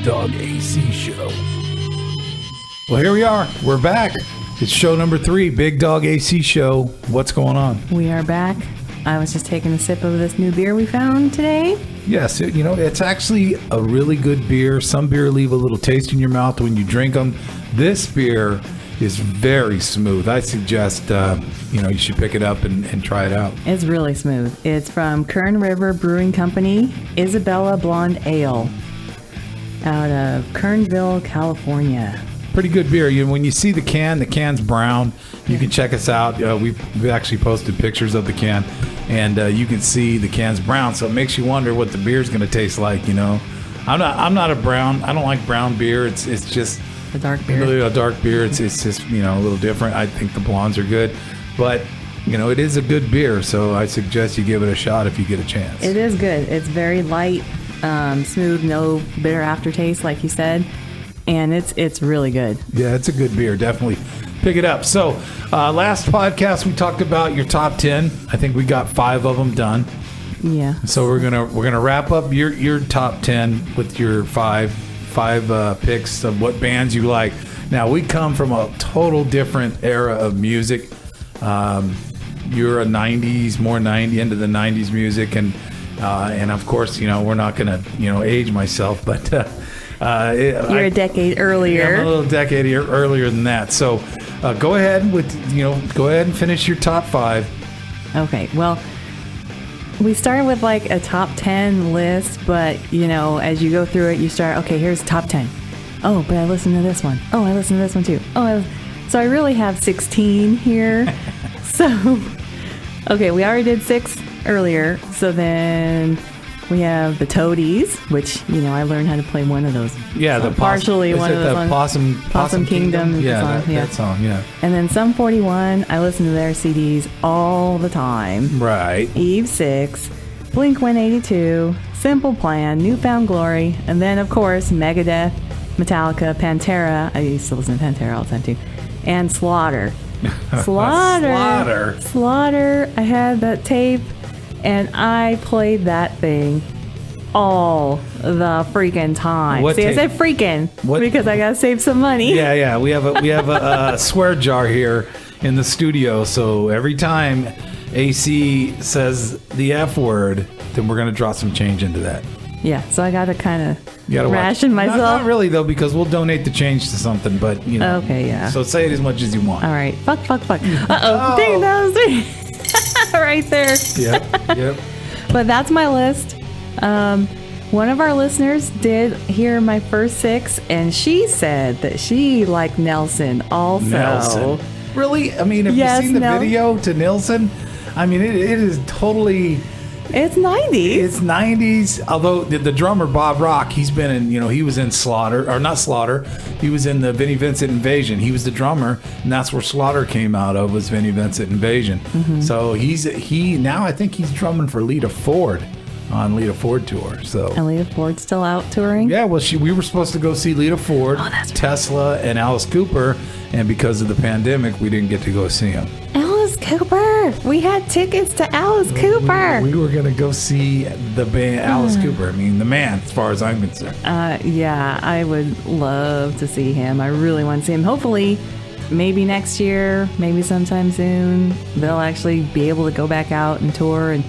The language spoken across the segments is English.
Bigdog AC Show. Well, here we are. We're back. It's show number 3, Bigdog AC Show. What's going on? We are back. I was just taking a sip of this new beer we found today. Yes, it's actually a really good beer. Some beer leave a little taste in your mouth when you drink them. This beer is very smooth. I suggest, you should pick it up and try it out. It's really smooth. It's from Kern River Brewing Company, Isabella Blonde Ale, out of Kernville, California. Pretty good beer. When you see the can's brown. You can check us out. We've actually posted pictures of the can, and you can see the can's brown. So it makes you wonder what the beer's going to taste like. I'm not a brown. I don't like brown beer. It's just a dark beer. Really a dark beer. It's just a little different. I think the blondes are good, but it is a good beer. So I suggest you give it a shot if you get a chance. It is good. It's very light, smooth, no bitter aftertaste, like you said. And it's really good. Yeah, it's a good beer. Definitely pick it up. So last podcast we talked about your top 10. I think we got 5 of them done. Yeah. So we're gonna wrap up your top 10 with your five picks of what bands you like. Now we come from a total different era of music. You're a 90s, more 90 into the 90s music, and of course we're not gonna age myself, but. You're a decade earlier. Yeah, I'm a little decade earlier than that. So go ahead and finish your top 5. Okay. Well, we started with like a top 10 list, but as you go through it, you start, okay, here's top 10. Oh, but I listened to this one. Oh, I listened to this one too. So I really have 16 here. So, okay, we already did 6 earlier. So then we have the 80's, which I learned how to play one of those. Yeah, the partially one of those. Possum Kingdom. Yeah, that song. Yeah. And then Sum 41. I listen to their CDs all the time. Right. Eve 6, Blink 182, Simple Plan, Newfound Glory, and then of course Megadeth, Metallica, Pantera. I used to listen to Pantera all the time too, and Slaughter. Slaughter. I had that tape. And I played that thing all the freaking time. I said freaking because I gotta save some money. Yeah. We have a swear jar here in the studio. So every time AC says the F word, then we're gonna drop some change into that. Yeah. So I gotta kind of ration myself. Not really though, because we'll donate the change to something. But Okay. Yeah. So say it as much as you want. All right. Fuck. Dang, that was me. Right there. Yep. But that's my list. One of our listeners did hear my first 6, and she said that she liked Nelson also. Nelson. Really? I mean, have you seen the video to Nelson? I mean, it is totally... It's 90s. It's 90s. Although the drummer, Bob Rock, he's been in, he was in Slaughter, or not Slaughter. He was in the Vinnie Vincent Invasion. He was the drummer, and that's where Slaughter came out of, was Vinnie Vincent Invasion. Mm-hmm. So now I think he's drumming for Lita Ford on Lita Ford tour. So. And Lita Ford's still out touring? Yeah, well, we were supposed to go see Lita Ford, Tesla, and Alice Cooper, and because of the pandemic, we didn't get to go see him. Alice Cooper! We had tickets to Alice Cooper! We were going to go see the band Alice Cooper. I mean, the man, as far as I'm concerned. Yeah, I would love to see him. I really want to see him. Hopefully, maybe next year, maybe sometime soon, they'll actually be able to go back out and tour, and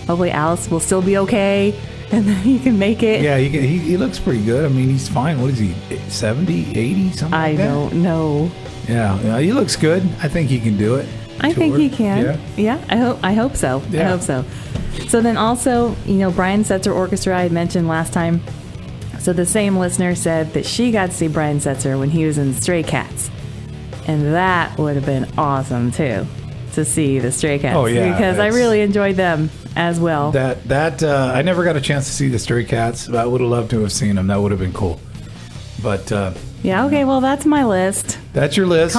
hopefully Alice will still be okay, and then he can make it. Yeah, he looks pretty good. I mean, he's fine. What is he, 70, 80, something like that? I don't know. Yeah, he looks good. I think he can do it. I think he can. Yeah, I hope so. Yeah. I hope so. So then also, Brian Setzer Orchestra I had mentioned last time. So the same listener said that she got to see Brian Setzer when he was in Stray Cats. And that would have been awesome too, to see the Stray Cats. Oh yeah. Because I really enjoyed them as well. I never got a chance to see the Stray Cats. I would have loved to have seen them. That would have been cool. But yeah, okay, well that's my list. That's your list.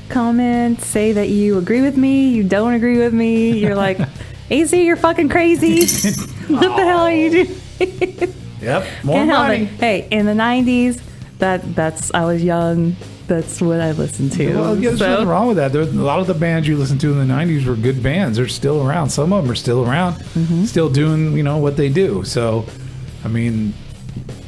Comment, say that you agree with me, you don't agree with me, you're like, AC, you're fucking crazy. What the hell are you doing? Yep, more money. Hey, in the 90s, that's I was young, that's what I listened to. Well, there's nothing wrong with that. A lot of the bands you listened to in the 90s were good bands. They're still around. Some of them are still around, still doing, what they do. So, I mean,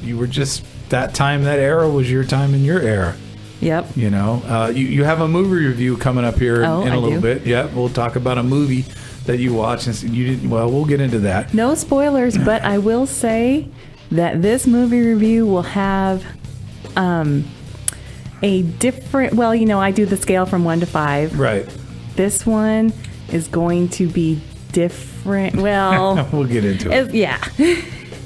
you were just that time. That era was your time in your era. Yep. You know, you have a movie review coming up here in a little bit. Yeah, we'll talk about a movie that you watched and you didn't. Well, we'll get into that. No spoilers, but I will say that this movie review will have a different. Well, you know, I do the scale from 1 to 5. Right. This one is going to be different. Well, we'll get into it. Yeah.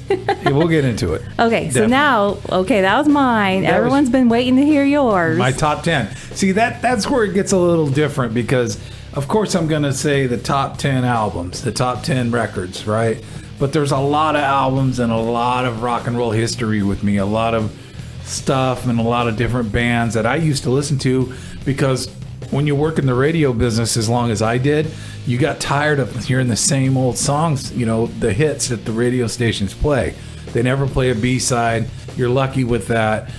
Yeah, we'll get into it. Okay, so Definitely. now, that was mine. That Everyone's been waiting to hear yours. My top 10. See, that's where it gets a little different because, of course, I'm going to say the top 10 albums, the top 10 records, right? But there's a lot of albums and a lot of rock and roll history with me, a lot of stuff and a lot of different bands that I used to listen to because when you work in the radio business as long as I did, you got tired of hearing the same old songs, you know, the hits that the radio stations play. They never play a B-side. You're lucky with that.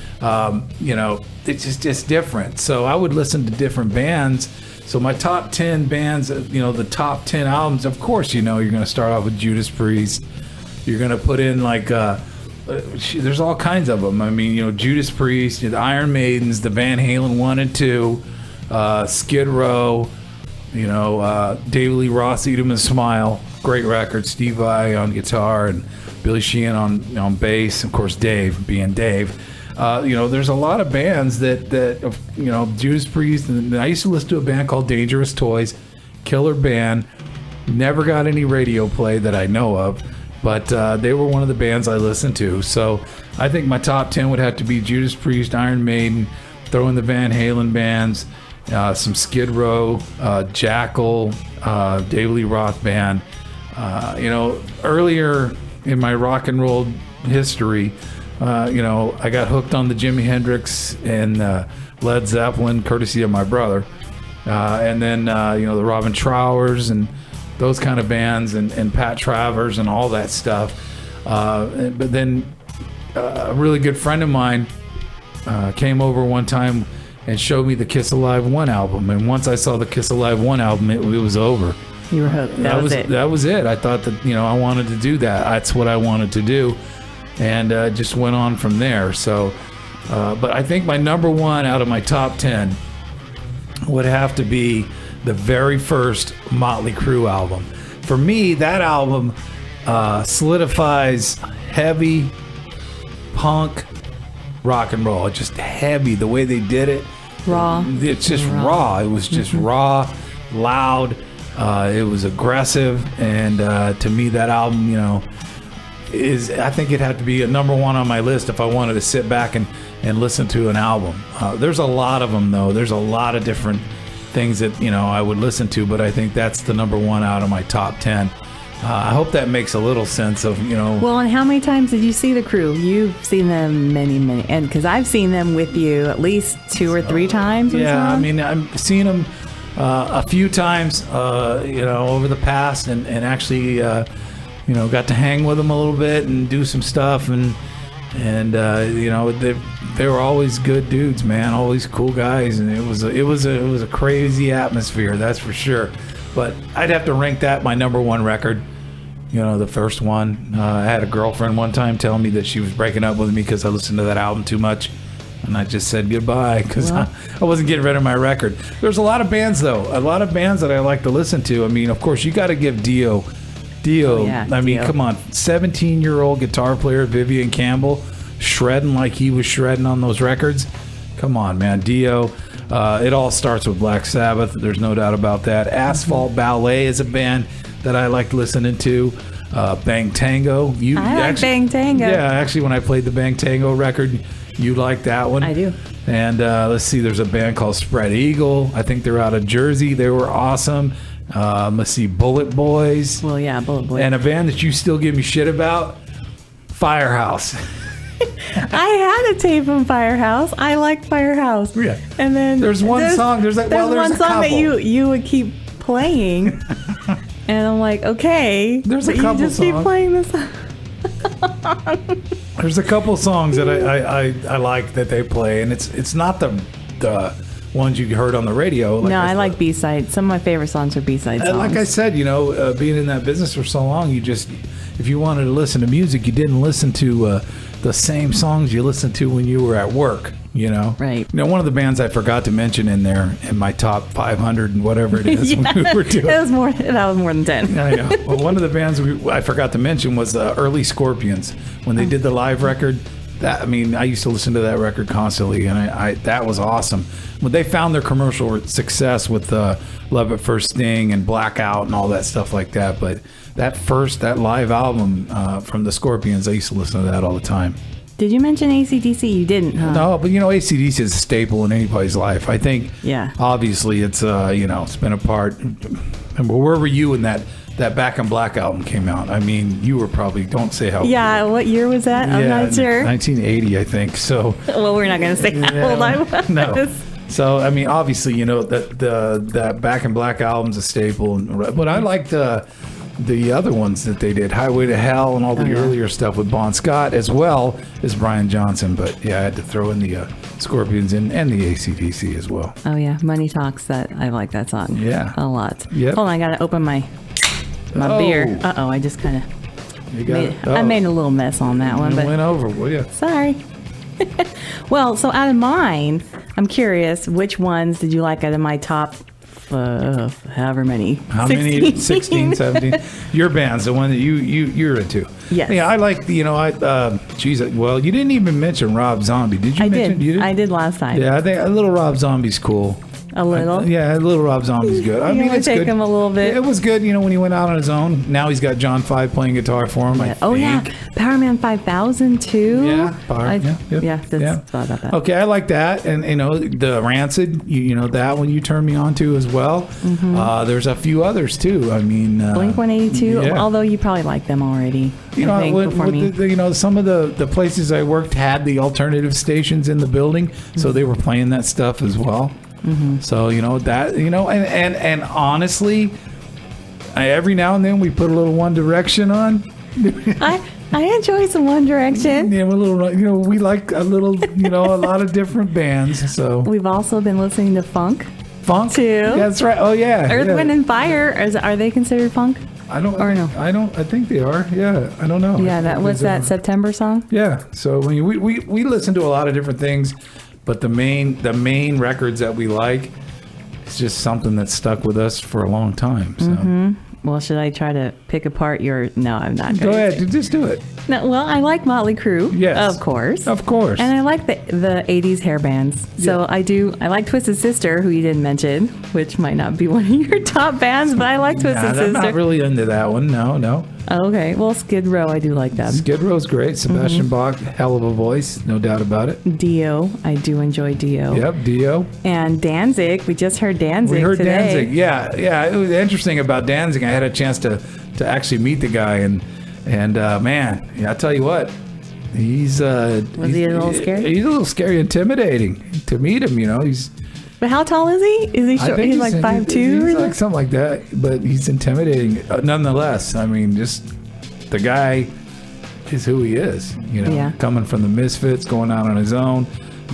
You know, it's just different. So I would listen to different bands. So my top 10 bands, you know, the top 10 albums, of course, you know, you're going to start off with Judas Priest. You're going to put in like, there's all kinds of them. I mean, you know, Judas Priest, the Iron Maidens, the Van Halen 1 and 2, Skid Row, you know, David Lee Roth, Eat 'Em and Smile, great record. Steve Vai on guitar and Billy Sheehan on bass. Of course, Dave being Dave. You know, there's a lot of bands that you know, Judas Priest. And I used to listen to a band called Dangerous Toys, killer band. Never got any radio play that I know of, but they were one of the bands I listened to. So I think my top 10 would have to be Judas Priest, Iron Maiden, throw in the Van Halen bands. Some Skid Row, Jackal, David Lee Roth band. You know, earlier in my rock and roll history, you know, I got hooked on the Jimi Hendrix and Led Zeppelin, courtesy of my brother. And then, you know, the Robin Trowers and those kind of bands and Pat Travers and all that stuff. But then a really good friend of mine came over one time and showed me the Kiss Alive 1 album. And once I saw the Kiss Alive 1 album, it was over. You were hooked. That was it. That was it. I thought that, you know, I wanted to do that. That's what I wanted to do. And just went on from there. So, but I think my number one out of my top 10 would have to be the very first Motley Crue album. For me, that album solidifies heavy punk rock and roll. It's just heavy, the way they did it. Raw. It's just raw. It was just raw, loud. It was aggressive, and to me, that album, you know, I think it had to be a number one on my list if I wanted to sit back and listen to an album. There's a lot of them, though. There's a lot of different things that, you know, I would listen to, but I think that's the number one out of my top 10. I hope that makes a little sense of, you know. Well, and how many times did you see the Crew? You've seen them many, and because I've seen them with you at least 2 or 3 times. Yeah, I mean, I've seen them a few times, you know, over the past, and actually, you know, got to hang with them a little bit and do some stuff, and you know, they were always good dudes, man, always cool guys, and it was a crazy atmosphere, that's for sure. But I'd have to rank that my number one record. You know, the first one. I had a girlfriend one time tell me that she was breaking up with me because I listened to that album too much. And I just said goodbye because I wasn't getting rid of my record. There's a lot of bands, though. A lot of bands that I like to listen to. I mean, of course, you got to give Dio. I mean, come on. 17-year-old guitar player Vivian Campbell shredding like he was shredding on those records. Come on, man. Dio. It all starts with Black Sabbath. There's no doubt about that. Asphalt Ballet is a band that I like listening to. Bang Tango. I like Bang Tango. Yeah, actually, when I played the Bang Tango record, you like that one. I do. And let's see, there's a band called Spread Eagle. I think they're out of Jersey. They were awesome. Let's see, Bullet Boys. Well, yeah, Bullet Boys. And a band that you still give me shit about, Firehouse. I had a tape from Firehouse. I liked Firehouse. Yeah. And then there's one song. There's one song that you would keep playing, and I'm like, okay. There's a couple you just songs. keep playing this. There's a couple songs that I like that they play, and it's not the ones you heard on the radio. No, I like B-sides. Some of my favorite songs are B-side songs. Like I said, you know, being in that business for so long, if you wanted to listen to music, you didn't listen to the same songs you listened to when you were at work, you know? Right. You know, one of the bands I forgot to mention in there in my top 500 and whatever it is when we were doing. That was more than 10. I know. Well, one of the bands I forgot to mention was early Scorpions. When they did the live record, I used to listen to that record constantly, and I that was awesome. When they found their commercial success with Love at First Sting and Blackout and all that stuff like that, but that live album from the Scorpions, I used to listen to that all the time. Did you mention AC/DC? You didn't, huh? No, but AC/DC is a staple in anybody's life. I think, obviously, it's it's been a part. Where were you when that Back in Black album came out? I mean, you were probably, don't say how. Yeah, what year was that? I'm not sure. 1980, I think. So. Well, we're not going to say how old I was. No. So, I mean, obviously, that Back in Black album's a staple. But I liked the other ones that they did, Highway to Hell and all the earlier stuff with Bon Scott, as well as Brian Johnson. But, yeah, I had to throw in the Scorpions and the AC/DC as well. Oh, yeah. Money Talks. I like that song. Yeah. A lot. Yep. Hold on, I got to open my beer. Uh-oh, I just kind of I made a little mess on that one. But went over, will you? Sorry. Well, so out of mine, I'm curious, which ones did you like out of my top however many? How 16? Many? 16, 17? Your band's the one that you're into. Yes. Yeah, I like, well, you didn't even mention Rob Zombie. Did you mention? You did. I did last time. Yeah, I think a little Rob Zombie's cool. A little? A little Rob Zombie's good. I mean, it's take good. Him a little bit. It was good, when he went out on his own. Now he's got John 5 playing guitar for him, I think. Oh, yeah. Power Man 5000, too. Yeah, That's thought about that. Okay, I like that. And, the Rancid, that one you turned me on to as well. Mm-hmm. There's a few others, too. I mean... Blink-182, although you probably like them already. Some of the places I worked had the alternative stations in the building, so they were playing that stuff as well. Mm-hmm. So and honestly, every now and then we put a little One Direction on. I enjoy some One Direction. Yeah, a little. We like a little. A lot of different bands. So we've also been listening to funk too. Yeah, that's right. Oh yeah. Earth, Wind and Fire. Are they considered funk? I don't. Or no? I don't. I think they are. Yeah. I don't know. Yeah. That was that September song. Yeah. So we listen to a lot of different things. But the main records that we like, it's just something that's stuck with us for a long time. So. Mm-hmm. Well, should I try to pick apart your... No, I'm not going to. Go ahead. Just do it. No, well, I like Motley Crue. Yes. Of course. Of course. And I like the 80s hair bands. So yeah. I like Twisted Sister, who you didn't mention, which might not be one of your top bands, but I like Twisted Sister. I'm not really into that one. No. Okay. Well, Skid Row, I do like them. Skid Row's great. Sebastian Bach, hell of a voice. No doubt about it. Dio. I do enjoy Dio. Yep, Dio. And Danzig. We just heard Danzig today. Danzig. Yeah. It was interesting about Danzig. I had a chance to actually meet the guy, and man, I tell you what, was he a little scary? He's a little scary, intimidating to meet him. But how tall is he? Is he short? He's like 5'2"? He's like something like that, but he's intimidating nonetheless. I mean, just the guy is who he is. Coming from the Misfits, going out on his own,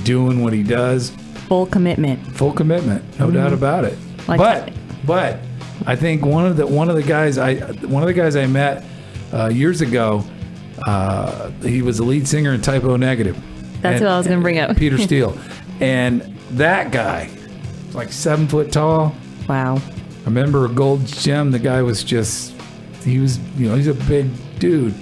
doing what he does. Full commitment, no doubt about it. But I think one of the guys I met years ago, he was the lead singer in Typo Negative. That's what I was going to bring up. Peter Steele. And that guy, like 7 foot tall. Wow. I remember Gold's Gym. The guy was he's a big dude.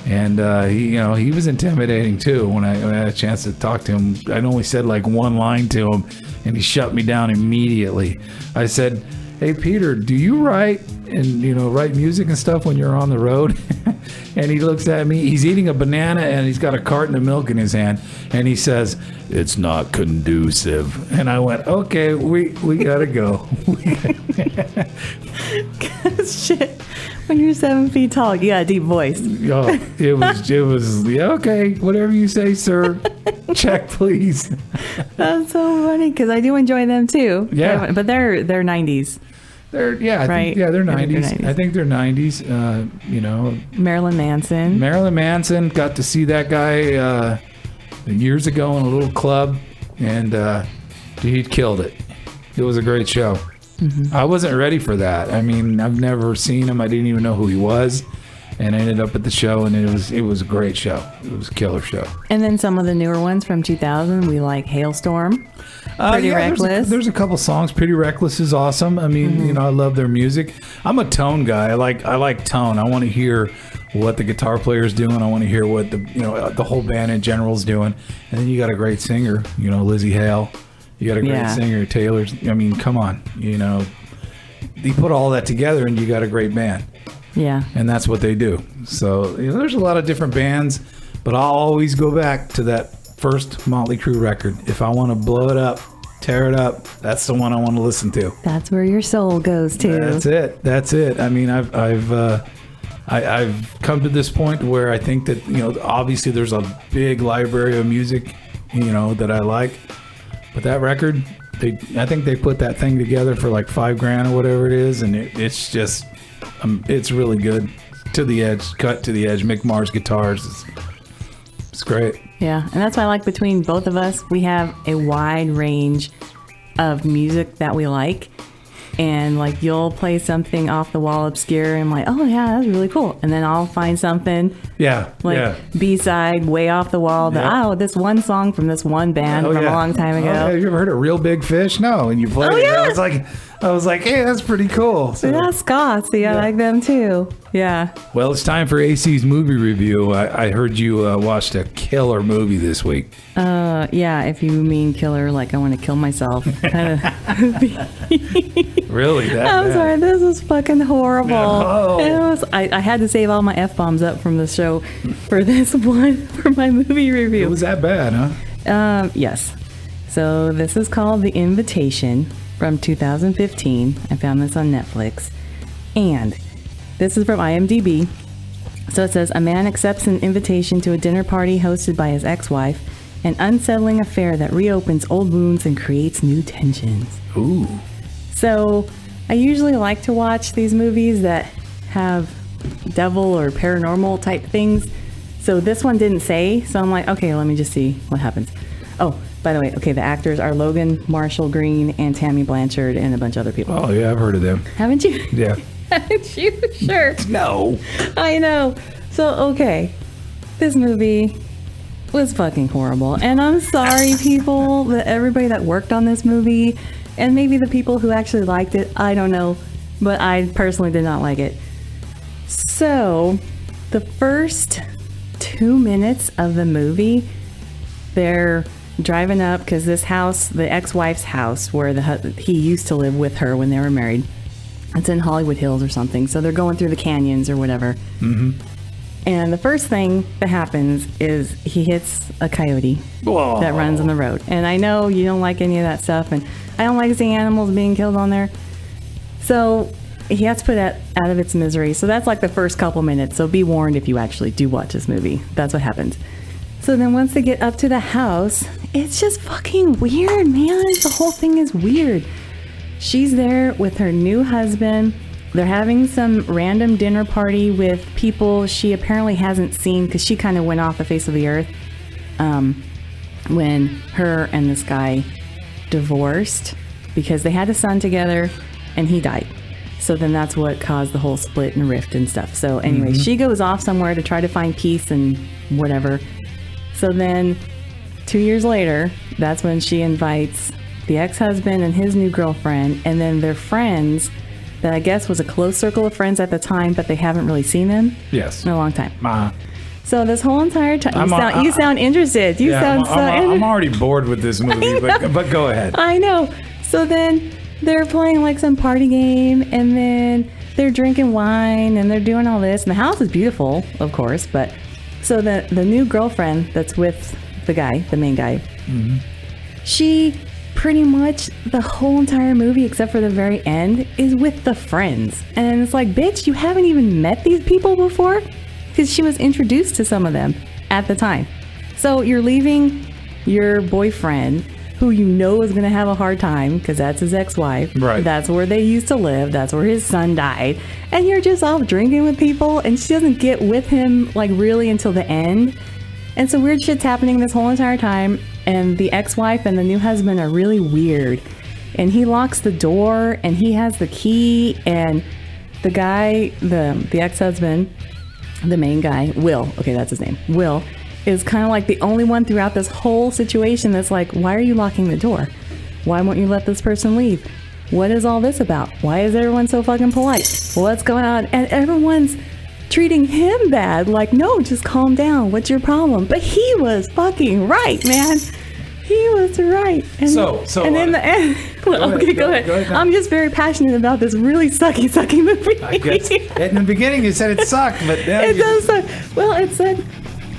And he was intimidating too. When I had a chance to talk to him, I only said like one line to him, and he shut me down immediately. I said, "Hey Peter, do you write music and stuff when you're on the road?" And he looks at me. He's eating a banana and he's got a carton of milk in his hand, and he says, "It's not conducive." And I went, "Okay, we gotta go." Shit. When you're 7 feet tall, you got a deep voice. Oh, it was okay. Whatever you say, sir. Check, please. That's so funny because I do enjoy them too. Yeah, but they're 90s. They're 90s. I think they're 90s. Marilyn Manson. Marilyn Manson. Got to see that guy years ago in a little club, and he killed it. It was a great show. Mm-hmm. I wasn't ready for that. I mean, I've never seen him. I didn't even know who he was. and I ended up at the show, and it was a great show. It was a killer show. And then some of the newer ones from 2000, we like Hailstorm, Pretty Reckless. There's a couple songs. Pretty Reckless is awesome. I mean, I love their music. I'm a tone guy. I like tone. I want to hear what the guitar player's doing. I want to hear what the whole band in general is doing. And then you got a great singer, Lizzie Hale. You got a great singer, Taylor's. I mean, come on, you put all that together and you got a great band. Yeah. And that's what they do. So there's a lot of different bands, but I'll always go back to that first Motley Crue record. If I want to blow it up, tear it up, that's the one I want to listen to. That's where your soul goes to. That's it. I mean, I've come to this point where I think that obviously there's a big library of music that I like, but that record, I think they put that thing together for like $5,000 or whatever it is, and it's just it's really good. To the edge, cut to the edge. Mick Mars guitars, it's great. Yeah, and that's why I like between both of us, we have a wide range of music that we like. And like you'll play something off the wall obscure and I'm like, oh yeah, that's really cool. And then I'll find something B-side way off the wall that this one song from this one band from a long time ago. Have you ever heard of Real Big Fish? No, and you played it. Yeah. I was like, hey, that's pretty cool. So, yeah, Scott. See, I like them too. Yeah. Well, it's time for AC's movie review. I heard you watched a killer movie this week. Yeah, if you mean killer, like I want to kill myself. Really? I'm sorry, this was fucking horrible. No. I had to save all my F-bombs up from the show for this one, for my movie review. It was that bad, huh? Yes. So this is called The Invitation from 2015. I found this on Netflix. And this is from IMDb. So it says, a man accepts an invitation to a dinner party hosted by his ex-wife, an unsettling affair that reopens old wounds and creates new tensions. Ooh. So I usually like to watch these movies that have devil or paranormal type things. So this one didn't say, so I'm like, okay, let me just see what happens. Oh, by the way, okay, the actors are Logan Marshall Green and Tammy Blanchard and a bunch of other people. Oh, yeah, I've heard of them. Haven't you? Yeah. Haven't you? Sure. No. I know. So, okay, this movie was fucking horrible. And I'm sorry, people, that everybody that worked on this movie, and maybe the people who actually liked it, I don't know, but I personally did not like it. So, the first 2 minutes of the movie, they're driving up because this house, the ex-wife's house, where he used to live with her when they were married, it's in Hollywood Hills or something. So they're going through the canyons or whatever. Mm-hmm. And the first thing that happens is he hits a coyote that runs on the road. And I know you don't like any of that stuff, and I don't like seeing animals being killed on there. So he has to put it out of its misery. So that's like the first couple minutes. So be warned if you actually do watch this movie. That's what happens. So then once they get up to the house, it's just fucking weird, man. The whole thing is weird. She's there with her new husband. They're having some random dinner party with people she apparently hasn't seen because she kind of went off the face of the earth when her and this guy divorced because they had a son together and he died. So then that's what caused the whole split and rift and stuff. So anyway, she goes off somewhere to try to find peace and whatever. So then 2 years later, that's when she invites the ex-husband and his new girlfriend and then their friends that I guess was a close circle of friends at the time, but they haven't really seen them in a long time. So this whole entire time, you sound interested. I'm already bored with this movie, but go ahead. I know. So then they're playing like some party game, and then they're drinking wine, and they're doing all this, and the house is beautiful, of course. But so the new girlfriend that's with the guy, the main guy, she pretty much the whole entire movie, except for the very end, is with the friends. And it's like, bitch, you haven't even met these people before? Because she was introduced to some of them at the time. So you're leaving your boyfriend, who you know is going to have a hard time, because that's his ex-wife. Right. That's where they used to live. That's where his son died. And you're just off drinking with people, and she doesn't get with him, like, really until the end. And so weird shit's happening this whole entire time. And the ex-wife and the new husband are really weird. And he locks the door, and he has the key. And the guy, the ex-husband, the main guy, Will, okay, that's his name, Will, is kind of like the only one throughout this whole situation that's like, why are you locking the door? Why won't you let this person leave? What is all this about? Why is everyone so fucking polite? What's going on? And everyone's treating him bad. Like, no, just calm down. What's your problem? But he was fucking right, man. He was right. And, and in the end, go ahead. I'm just very passionate about this really sucky movie. I guess. In the beginning, you said it sucked, but now it does suck. Well, it said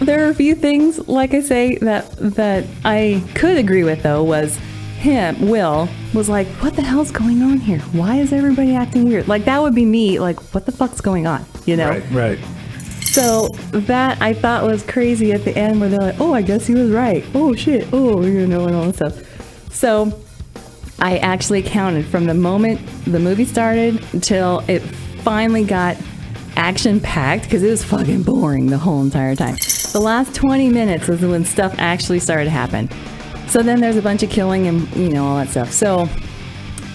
there are a few things, like I say, that I could agree with, though, was Will was like, what the hell's going on here? Why is everybody acting weird? Like, that would be me, like, what the fuck's going on? You know? Right. So that I thought was crazy at the end where they're like, oh, I guess he was right. Oh, shit. Oh, and all that stuff. So I actually counted from the moment the movie started until it finally got action-packed, because it was fucking boring the whole entire time. The last 20 minutes is when stuff actually started to happen. So then there's a bunch of killing and, all that stuff. So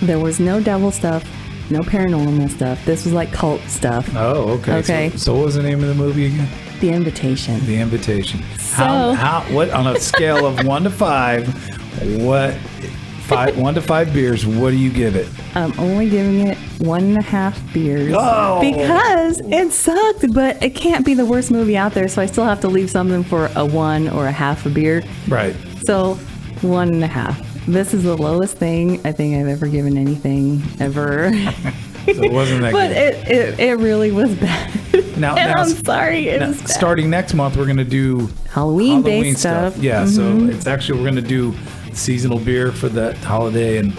there was no devil stuff, no paranormal stuff. This was like cult stuff. Oh, okay. Okay. So what was the name of the movie again? The Invitation. The Invitation. So, what on a scale of 1 to 5, 1 to 5 beers, what do you give it? I'm only giving it 1.5 beers. Oh! Because it sucked, but it can't be the worst movie out there, so I still have to leave something for a 1 or a half a beer. Right. So 1.5. This is the lowest thing I think I've ever given anything ever. So it wasn't that but good. It really was bad. Now, I'm sorry. It was bad. Starting next month, we're going to do Halloween-based stuff. Yeah, so it's actually, we're going to do seasonal beer for that holiday, and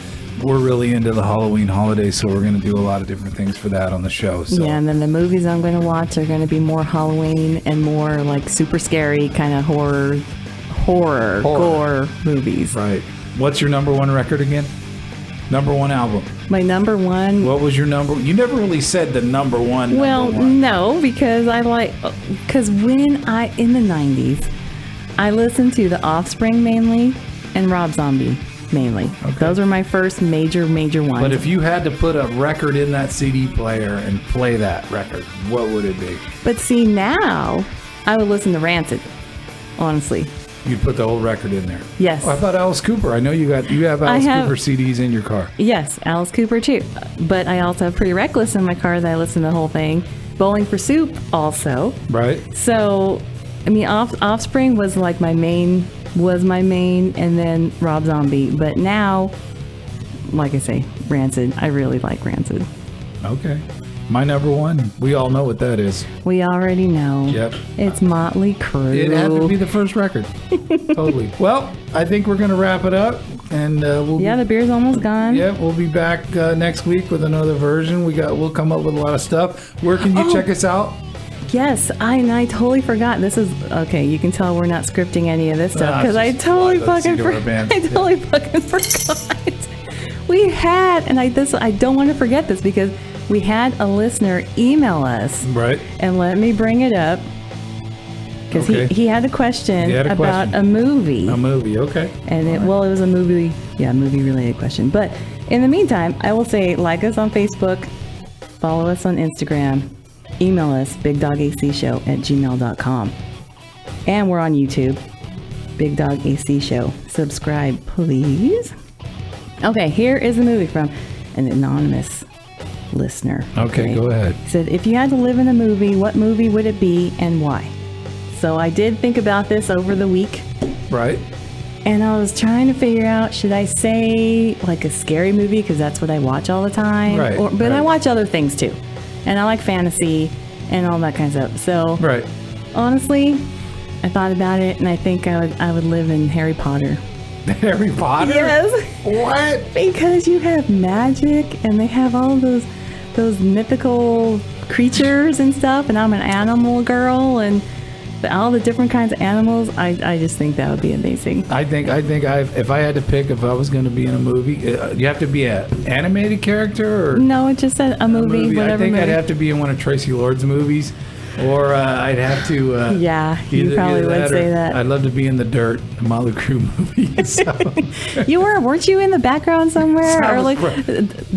we're really into the Halloween holiday, so we're going to do a lot of different things for that on the show. So. Yeah, and then the movies I'm going to watch are going to be more Halloween and more like super scary kind of horror, gore movies. Right. What's your number one record again? Number one album. My number one. What was your number? You never really said the number one. Well, no, because when in the 90s, I listened to The Offspring mainly and Rob Zombie mainly. Okay. Those were my first major ones. But if you had to put a record in that CD player and play that record, what would it be? But see, now I would listen to Rancid, honestly. You'd put the whole record in there. Yes. Oh, I thought Alice Cooper. I know you have Alice Cooper CDs in your car. Yes, Alice Cooper too. But I also have Pretty Reckless in my car that I listen to the whole thing. Bowling for Soup also. Right. So, I mean, Offspring was like my main, and then Rob Zombie. But now, like I say, Rancid. I really like Rancid. Okay. My number one, we all know what that is. We already know. Yep. It's Motley Crue. It had to be the first record. Totally. Well, I think we're going to wrap it up. And the beer's almost gone. Yeah, we'll be back next week with another version. We'll come up with a lot of stuff. Where can you check us out? Yes, I totally forgot. This is okay. You can tell we're not scripting any of this stuff because I totally fucking forgot. We had, and I don't want to forget this because we had a listener email us. Right. And let me bring it up because he had a question about a movie. A movie, okay. And it was a movie related question. But in the meantime, I will say like us on Facebook, follow us on Instagram, email us bigdogacshow@gmail.com. And we're on YouTube, Big Dog AC Show. Subscribe, please. Okay, here is a movie from an anonymous listener. Okay, go ahead. He said, if you had to live in a movie, what movie would it be and why? So I did think about this over the week. Right. And I was trying to figure out, should I say like a scary movie because that's what I watch all the time? Right. But I watch other things too. And I like fantasy and all that kind of stuff. So honestly, I thought about it and I think I would live in Harry Potter. Harry Potter? Yes. What? Because you have magic and they have all those mythical creatures and stuff, and I'm an animal girl and all the different kinds of animals. I just think that would be amazing. I think if I had to pick, if I was going to be in a movie, you have to be an animated character or no? It just said a movie. Whatever. I think I'd have to be in one of Tracy Lord's movies. Or I'd have to. Yeah, you probably would say that. I'd love to be in the Dirt, a Motley Crue movie. So. Weren't you in the background somewhere, or like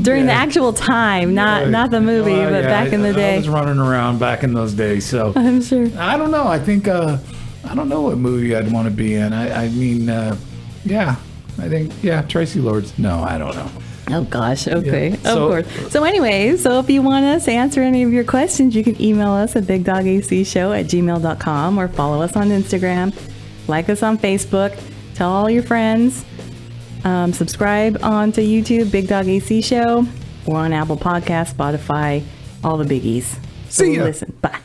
during the actual time, not the movie, but back in the day? I was running around back in those days, so I'm sure. I don't know. I think I don't know what movie I'd want to be in. I mean, yeah, I think Tracy Lords. No, I don't know. Oh gosh, okay, Yeah. of course. So anyways, if you want us to answer any of your questions, you can email us at bigdogacshow@gmail.com or follow us on Instagram, like us on Facebook, tell all your friends, subscribe onto YouTube, Big Dog AC Show. We're on Apple Podcasts, Spotify, all the biggies. See ya. Listen, bye.